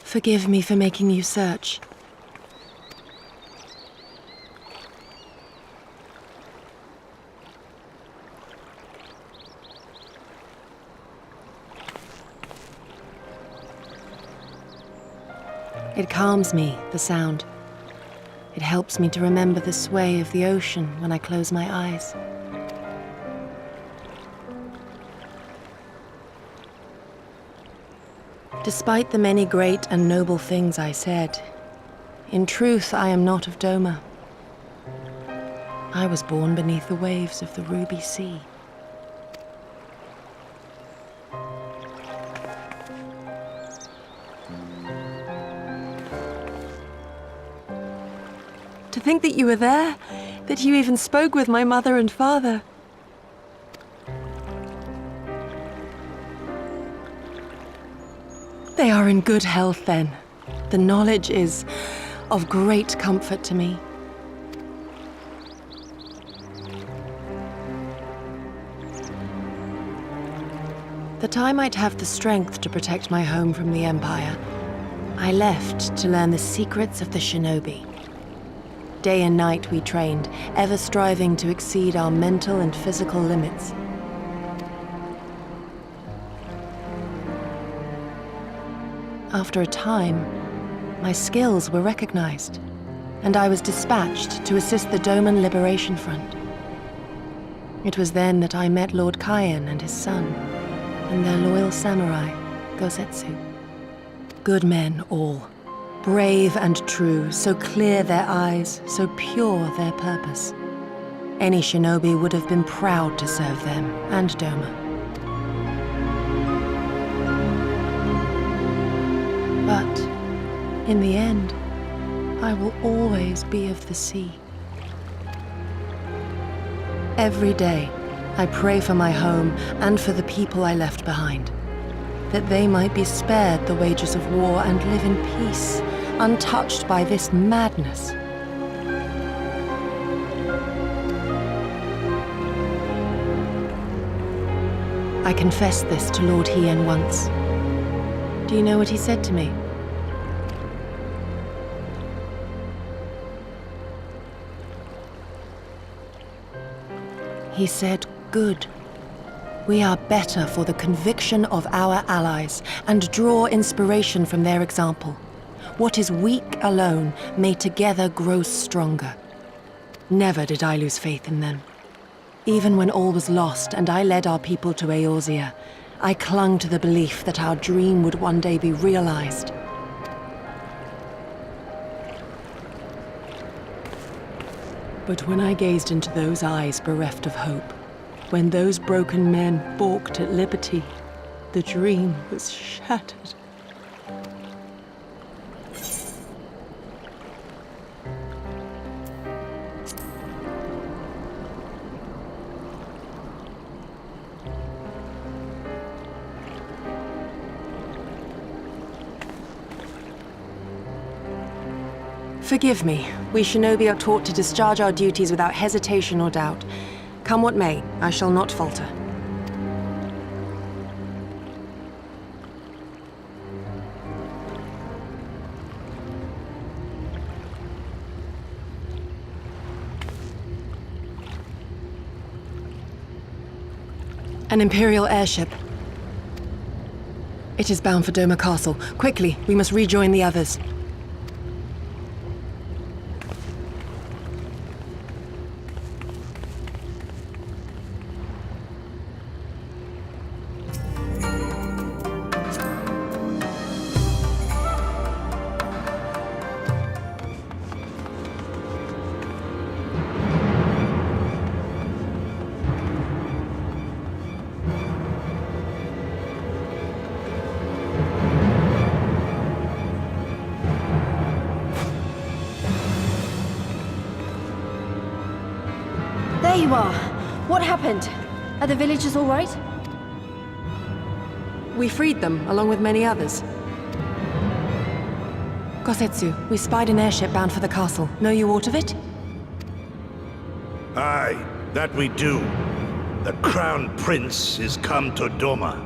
Forgive me for making you search. It calms me, the sound. It helps me to remember the sway of the ocean when I close my eyes. Despite the many great and noble things I said, in truth I am not of Doma. I was born beneath the waves of the Ruby Sea. To think that you were there, that you even spoke with my mother and father. They are in good health then. The knowledge is of great comfort to me. That I might have the strength to protect my home from the Empire, I left to learn the secrets of the Shinobi. Day and night we trained, ever striving to exceed our mental and physical limits. After a time, my skills were recognized, and I was dispatched to assist the Doman Liberation Front. It was then that I met Lord Kayan and his son, and their loyal samurai, Gosetsu. Good men all. Brave and true, so clear their eyes, so pure their purpose. Any shinobi would have been proud to serve them and Doma. But, in the end, I will always be of the sea. Every day, I pray for my home and for the people I left behind, that they might be spared the wages of war and live in peace, untouched by this madness. I confessed this to Lord Hien once. Do you know what he said to me? He said, "Good. We are better for the conviction of our allies and draw inspiration from their example. What is weak alone may together grow stronger." Never did I lose faith in them. Even when all was lost and I led our people to Eorzea, I clung to the belief that our dream would one day be realized. But when I gazed into those eyes bereft of hope, when those broken men balked at liberty, the dream was shattered. Forgive me. We shinobi are taught to discharge our duties without hesitation or doubt. Come what may, I shall not falter. An Imperial airship. It is bound for Doma Castle. Quickly, we must rejoin the others. There you are. What happened? Are the villagers all right? We freed them, along with many others. Gosetsu, we spied an airship bound for the castle. Know you aught of it? Aye, that we do. The Crown Prince is come to Doma.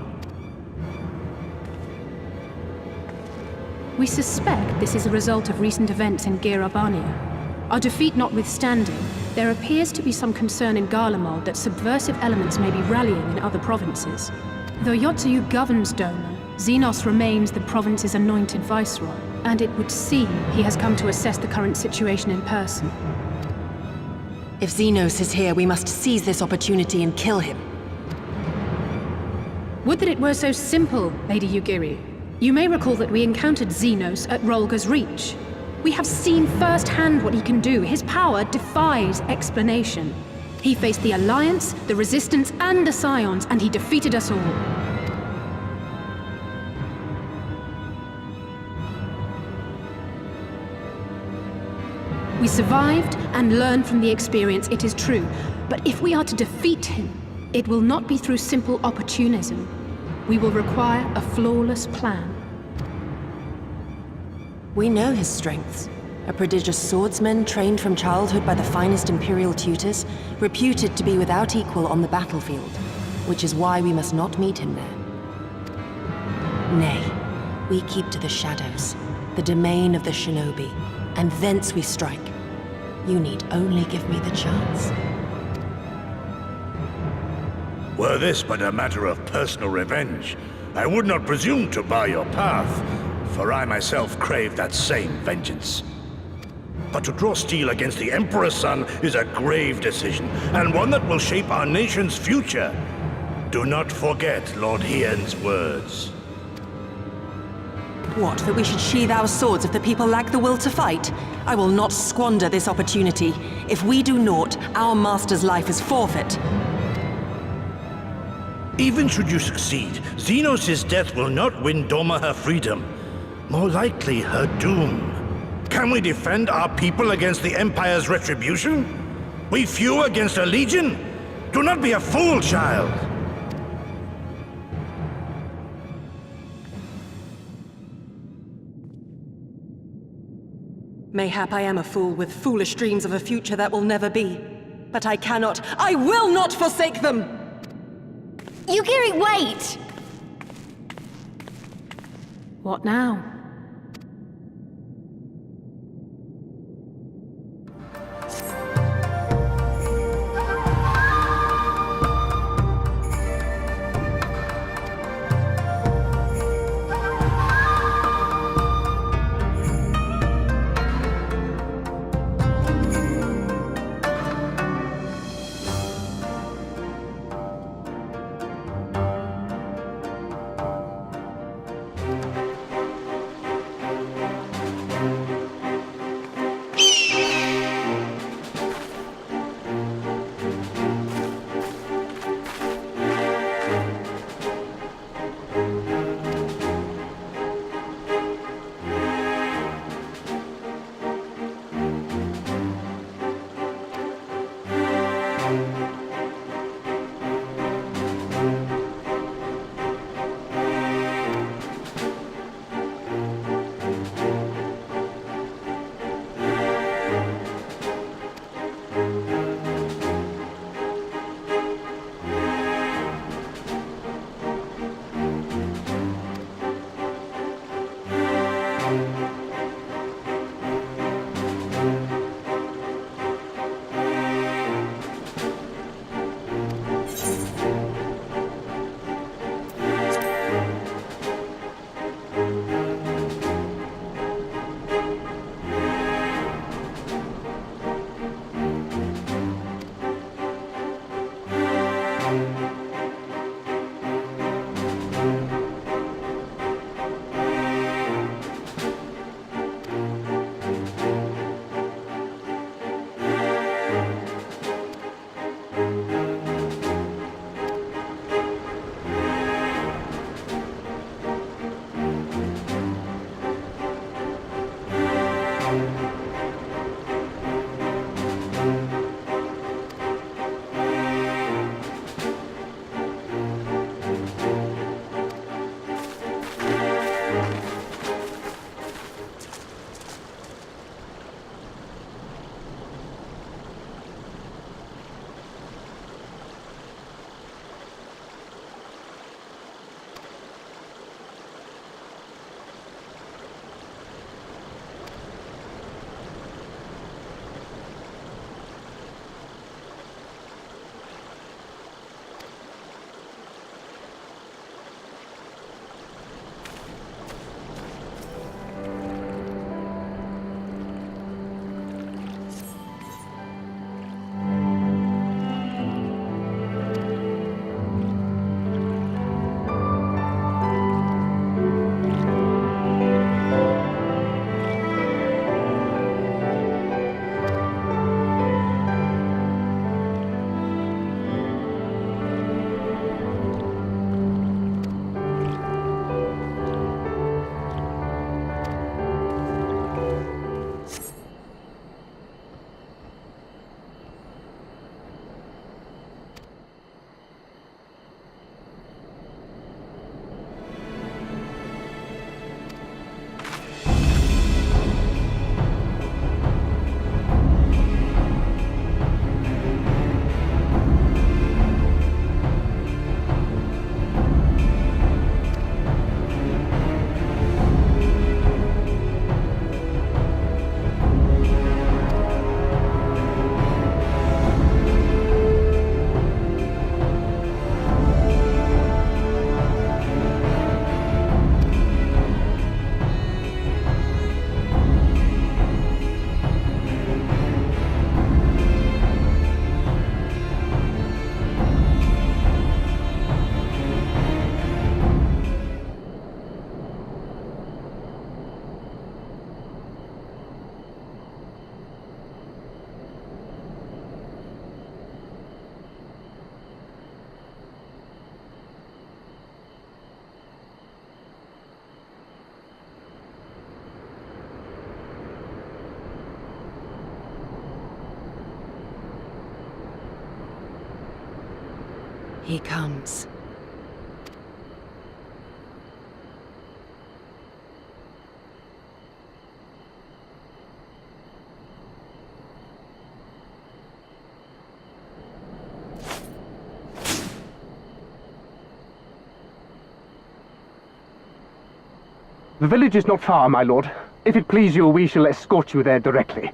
We suspect this is a result of recent events in Girabania. Our defeat notwithstanding, there appears to be some concern in Garlemald that subversive elements may be rallying in other provinces. Though Yotsuyu governs Doma, Zenos remains the province's anointed viceroy, and it would seem he has come to assess the current situation in person. If Zenos is here, we must seize this opportunity and kill him. Would that it were so simple, Lady Yugiri. You may recall that we encountered Zenos at Rolga's Reach. We have seen firsthand what he can do. His power defies explanation. He faced the Alliance, the Resistance, and the Scions, and he defeated us all. We survived and learned from the experience, it is true. But if we are to defeat him, it will not be through simple opportunism. We will require a flawless plan. We know his strengths. A prodigious swordsman trained from childhood by the finest Imperial tutors, reputed to be without equal on the battlefield, which is why we must not meet him there. Nay, we keep to the shadows, the domain of the Shinobi, and thence we strike. You need only give me the chance. Were this but a matter of personal revenge, I would not presume to bar your path, for I myself crave that same vengeance. But to draw steel against the Emperor's son is a grave decision, and one that will shape our nation's future. Do not forget Lord Hien's words. What, that we should sheathe our swords if the people lack the will to fight? I will not squander this opportunity. If we do naught, our master's life is forfeit. Even should you succeed, Zenos' death will not win Doma her freedom. More likely, her doom. Can we defend our people against the Empire's retribution? We few against a legion? Do not be a fool, child! Mayhap I am a fool with foolish dreams of a future that will never be. But I will not forsake them! Yugiri, wait! What now? He comes. The village is not far, my lord. If it please you, we shall escort you there directly.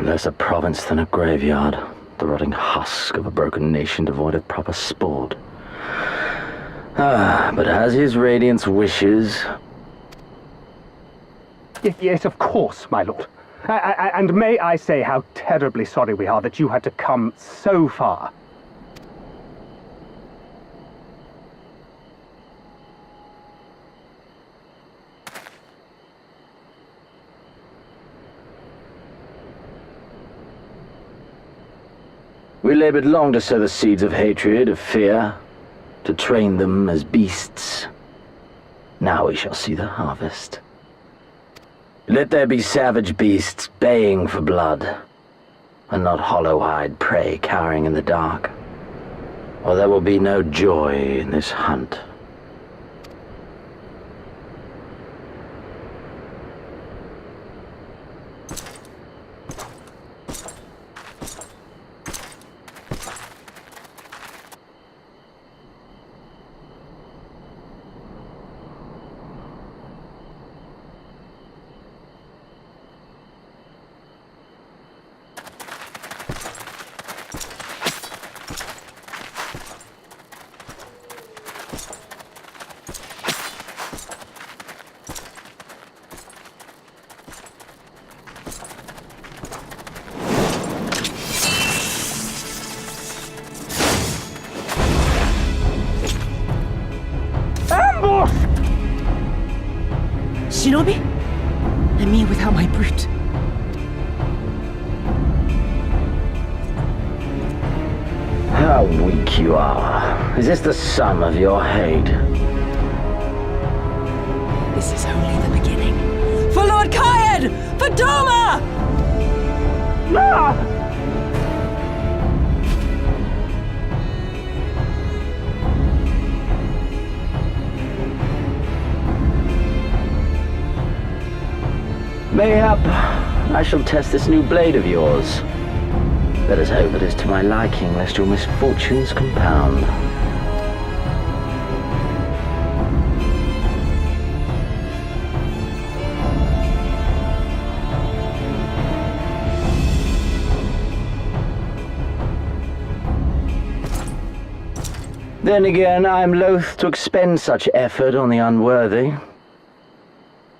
Less a province than a graveyard. The rotting husk of a broken nation devoid of proper sport. But as his radiance wishes... Yes, of course, my lord. And may I say how terribly sorry we are that you had to come so far. We labored long to sow the seeds of hatred, of fear, to train them as beasts. Now we shall see the harvest. Let there be savage beasts baying for blood, and not hollow-eyed prey cowering in the dark, or there will be no joy in this hunt. Shinobi? And me without my brute. How weak you are. Is this the sum of your hate? This is only the beginning. For Lord Kayed! For Doma! Ah! Mayhap I shall test this new blade of yours. Let us hope it is to my liking, lest your misfortunes compound. Then again, I am loath to expend such effort on the unworthy.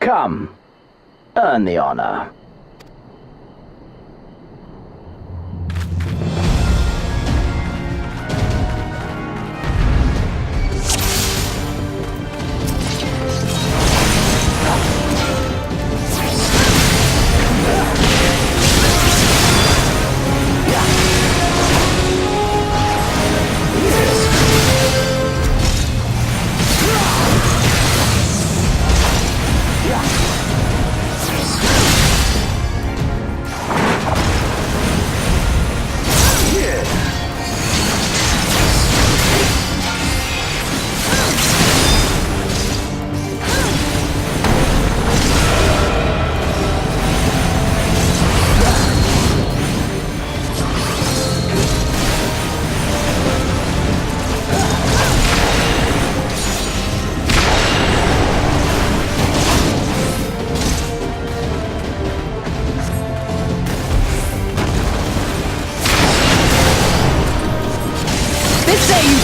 Come. Earn the honor.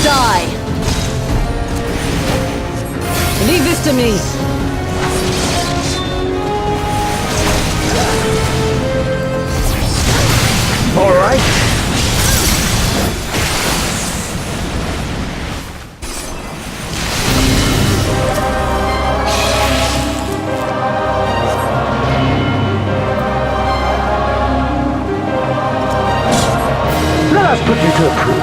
Die! Leave this to me! All right. Let us put you to a proof.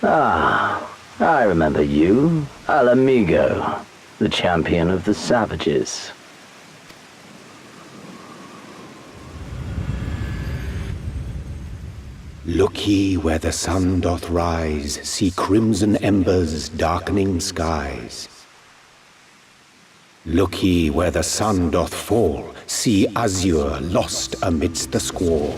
Ah, I remember you. Al Amigo, the champion of the savages. Look ye where the sun doth rise, see crimson embers darkening skies. Look ye where the sun doth fall, see azure lost amidst the squall.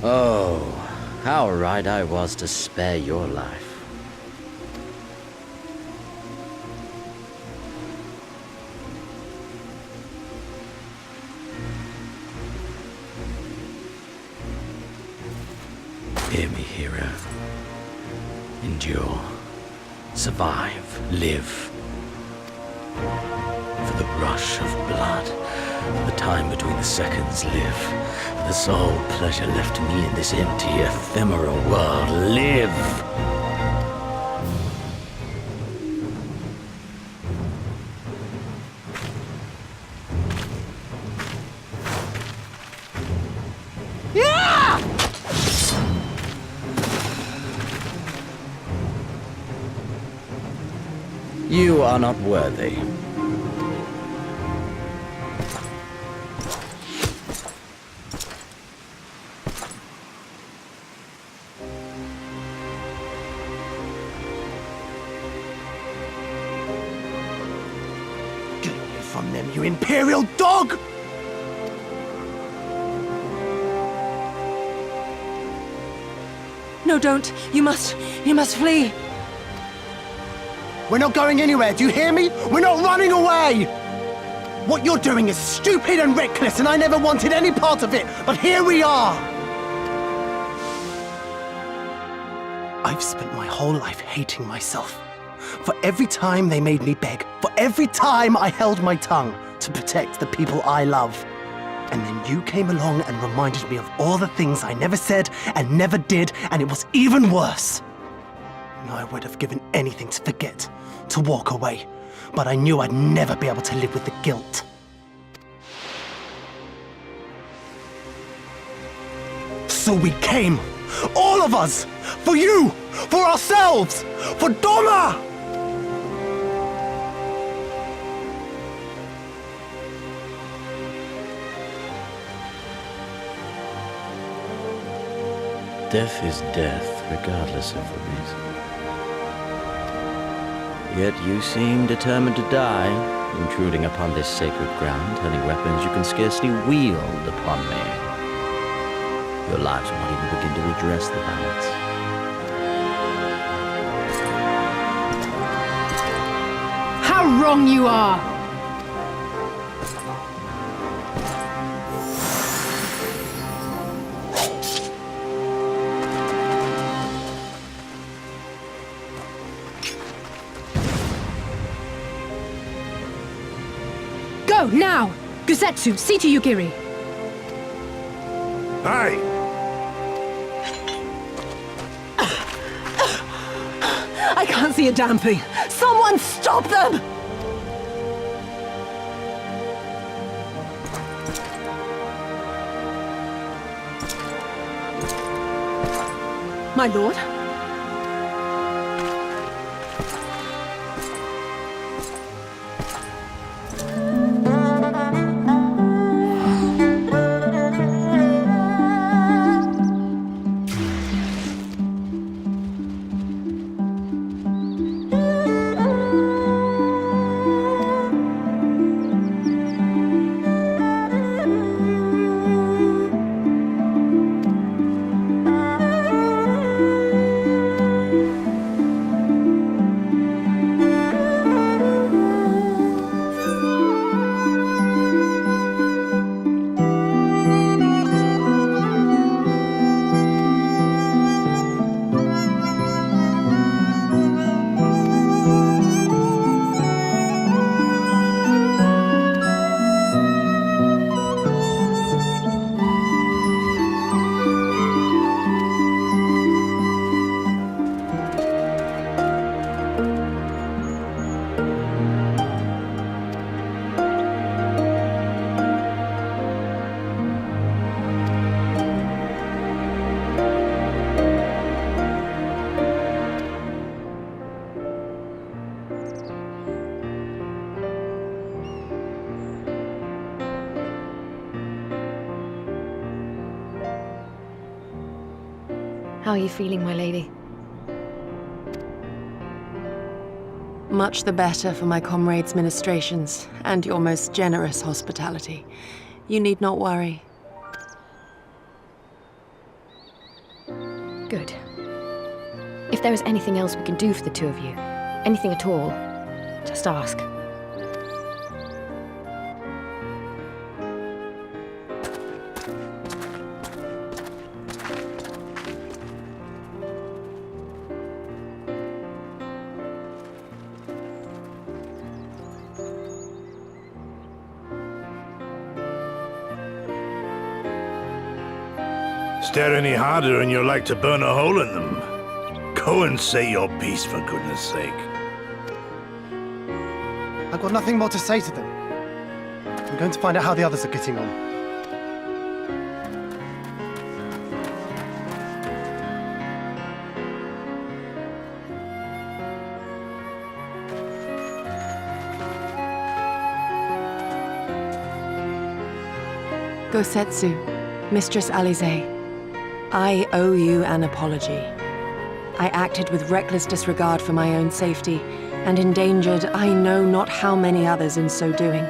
Oh, how right I was to spare your life. Hear me, hero. Endure. Survive. Live. For the rush of blood. For the time between the seconds. Live. For the sole pleasure left to me in this empty, ephemeral world. Live! You are not worthy. Get away from them, you Imperial dog! No, don't. You must flee. We're not going anywhere, do you hear me? We're not running away! What you're doing is stupid and reckless, and I never wanted any part of it, but here we are! I've spent my whole life hating myself. For every time they made me beg, for every time I held my tongue to protect the people I love. And then you came along and reminded me of all the things I never said and never did, and it was even worse. I would have given anything to forget, to walk away, but I knew I'd never be able to live with the guilt. So we came, all of us, for you, for ourselves, for Doma! Death is death, regardless of the reason. Yet you seem determined to die, intruding upon this sacred ground, turning weapons you can scarcely wield upon me. Your lives will not even begin to redress the balance. How wrong you are! Go, now! Guzetsu, see to Yugiri! Aye! I can't see a damn thing. Someone stop them! My lord? are you feeling, my lady? Much the better for my comrades' ministrations and your most generous hospitality. You need not worry. Good. If there is anything else we can do for the two of you, anything at all, just ask. Stare any harder and you're like to burn a hole in them. Go and say your piece, for goodness sake. I've got nothing more to say to them. I'm going to find out how the others are getting on. Gosetsu, Mistress Alize, I owe you an apology. I acted with reckless disregard for my own safety, and endangered I know not how many others in so doing.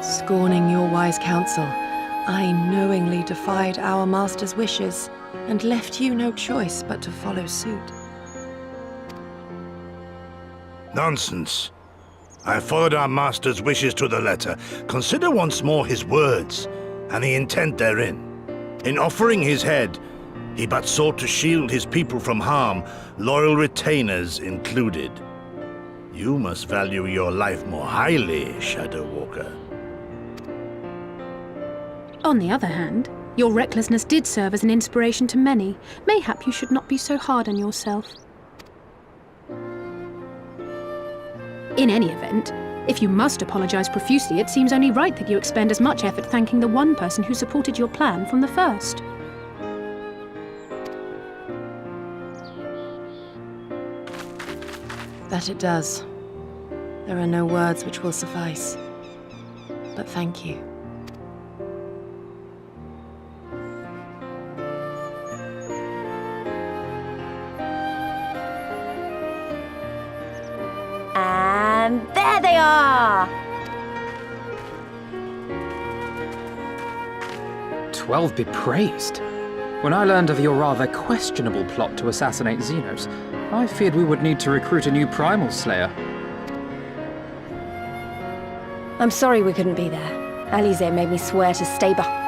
Scorning your wise counsel, I knowingly defied our master's wishes, and left you no choice but to follow suit. Nonsense. I followed our master's wishes to the letter. Consider once more his words, and the intent therein. In offering his head, he but sought to shield his people from harm, loyal retainers included. You must value your life more highly, Shadow Walker. On the other hand, your recklessness did serve as an inspiration to many. Mayhap you should not be so hard on yourself. In any event, if you must apologize profusely, it seems only right that you expend as much effort thanking the one person who supported your plan from the first. That it does. There are no words which will suffice. But thank you. And there they are! 12 be praised. When I learned of your rather questionable plot to assassinate Zenos, I feared we would need to recruit a new Primal Slayer. I'm sorry we couldn't be there. Alize made me swear to stay behind.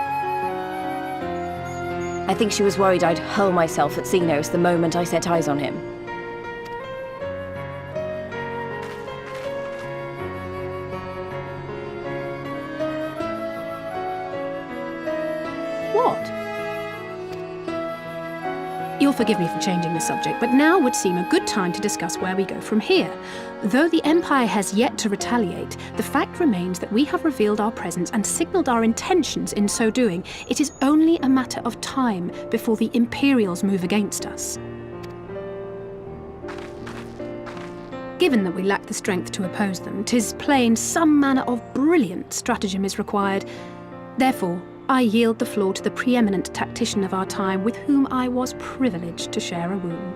I think she was worried I'd hurl myself at Xenos the moment I set eyes on him. What? You'll forgive me for changing the subject, but now would seem a good time to discuss where we go from here. Though the Empire has yet to retaliate, the fact remains that we have revealed our presence and signaled our intentions in so doing. It is only a matter of time before the Imperials move against us. Given that we lack the strength to oppose them, 'tis plain some manner of brilliant stratagem is required. Therefore, I yield the floor to the preeminent tactician of our time, with whom I was privileged to share a room.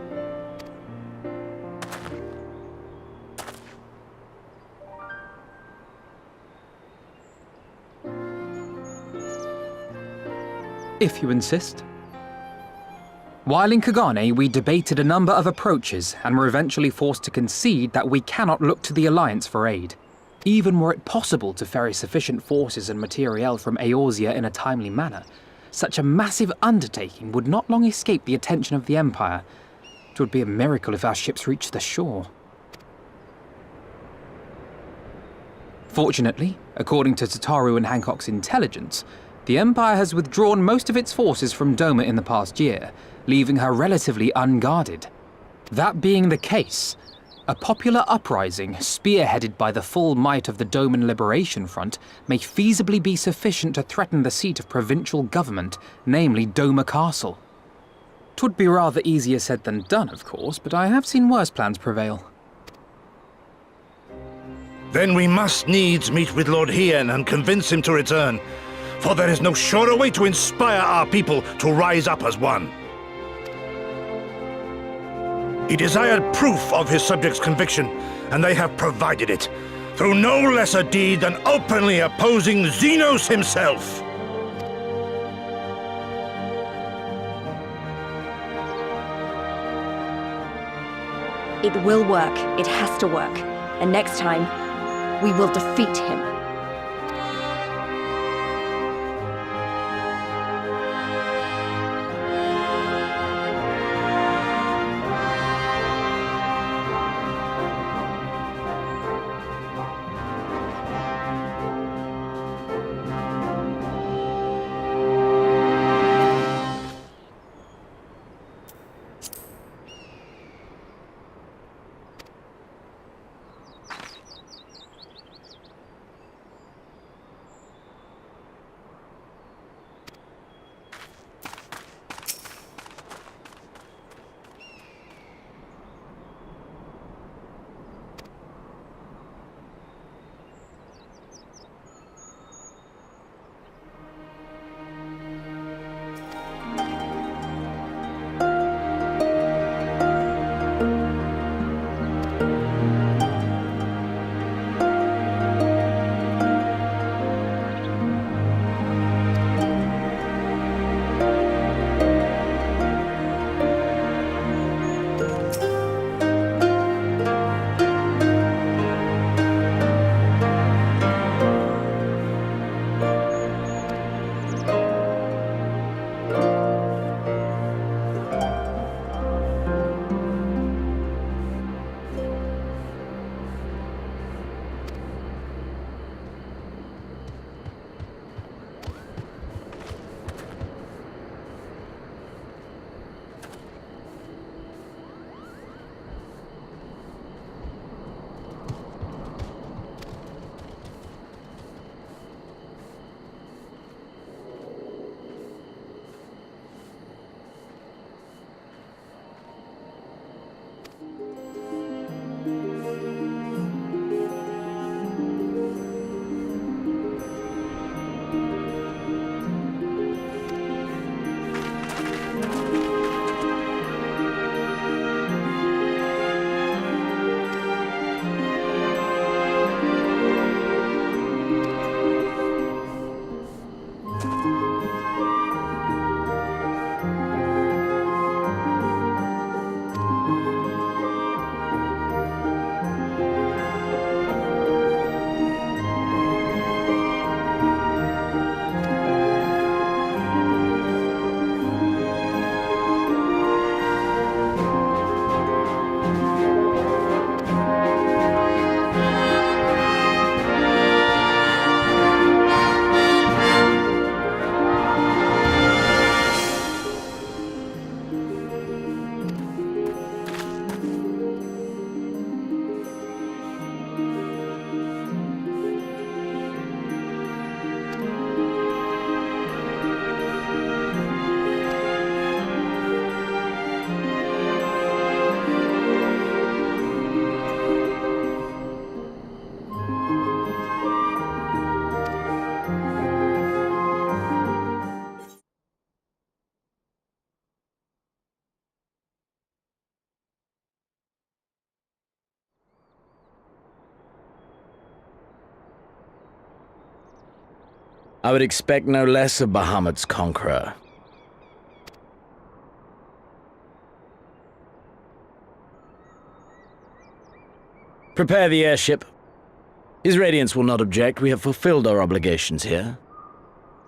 If you insist. While in Kagane, we debated a number of approaches and were eventually forced to concede that we cannot look to the Alliance for aid. Even were it possible to ferry sufficient forces and materiel from Eorzea in a timely manner, such a massive undertaking would not long escape the attention of the Empire. It would be a miracle if our ships reached the shore. Fortunately, according to Tataru and Hancock's intelligence, the Empire has withdrawn most of its forces from Doma in the past year, leaving her relatively unguarded. That being the case, a popular uprising, spearheaded by the full might of the Doman Liberation Front, may feasibly be sufficient to threaten the seat of provincial government, namely Doma Castle. 'Twould be rather easier said than done, of course, but I have seen worse plans prevail. Then we must needs meet with Lord Hien and convince him to return. For there is no surer way to inspire our people to rise up as one. He desired proof of his subjects' conviction, and they have provided it, through no less a deed than openly opposing Zenos himself. It will work. It has to work. And next time, we will defeat him. I would expect no less of Bahamut's conqueror. Prepare the airship. His Radiance will not object. We have fulfilled our obligations here.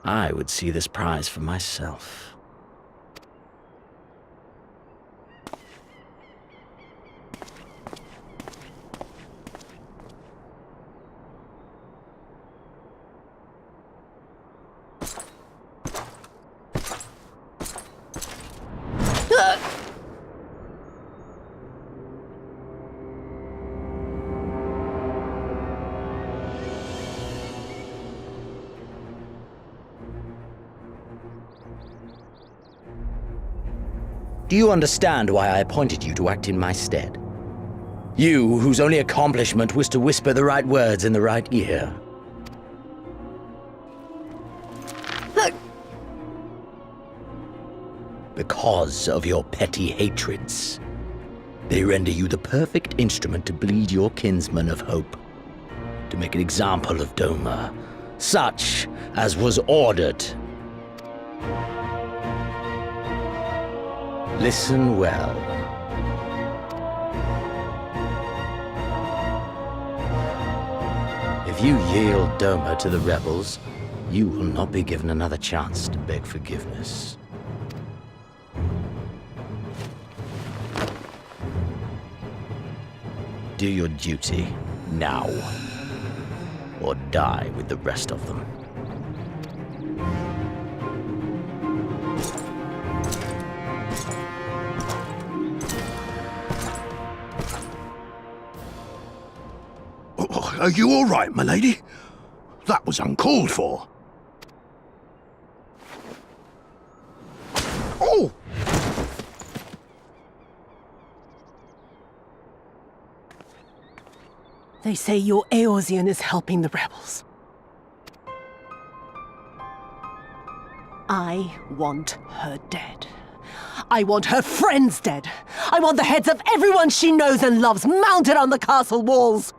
I would see this prize for myself. Do you understand why I appointed you to act in my stead? You, whose only accomplishment was to whisper the right words in the right ear. because of your petty hatreds. They render you the perfect instrument to bleed your kinsmen of hope, to make an example of Doma, such as was ordered. Listen well. If you yield Doma to the rebels, you will not be given another chance to beg forgiveness. Do your duty now, or die with the rest of them. Are you all right, my lady? That was uncalled for. Oh! They say your Eorzean is helping the rebels. I want her dead. I want her friends dead. I want the heads of everyone she knows and loves mounted on the castle walls.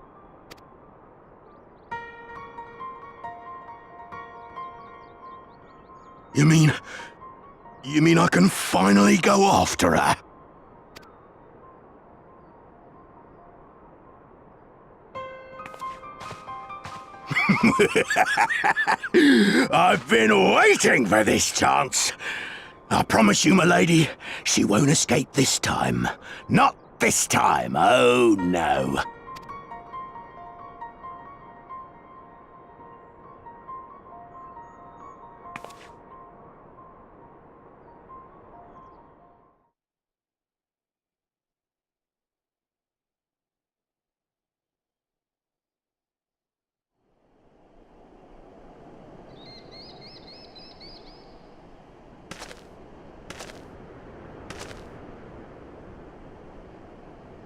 You mean I can finally go after her? I've been waiting for this chance. I promise you, my lady, she won't escape this time. Not this time, oh no.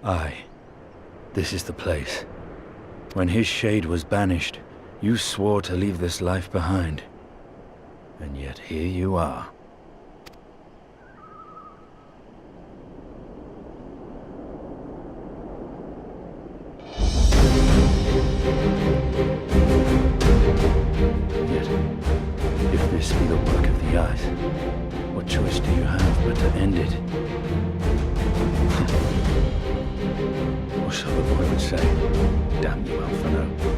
Aye, this is the place. When his shade was banished, you swore to leave this life behind. And yet here you are. Yet, if this be the work of the eyes, what choice do you have but to end it? Or so the boy would say, damn you, Alphano.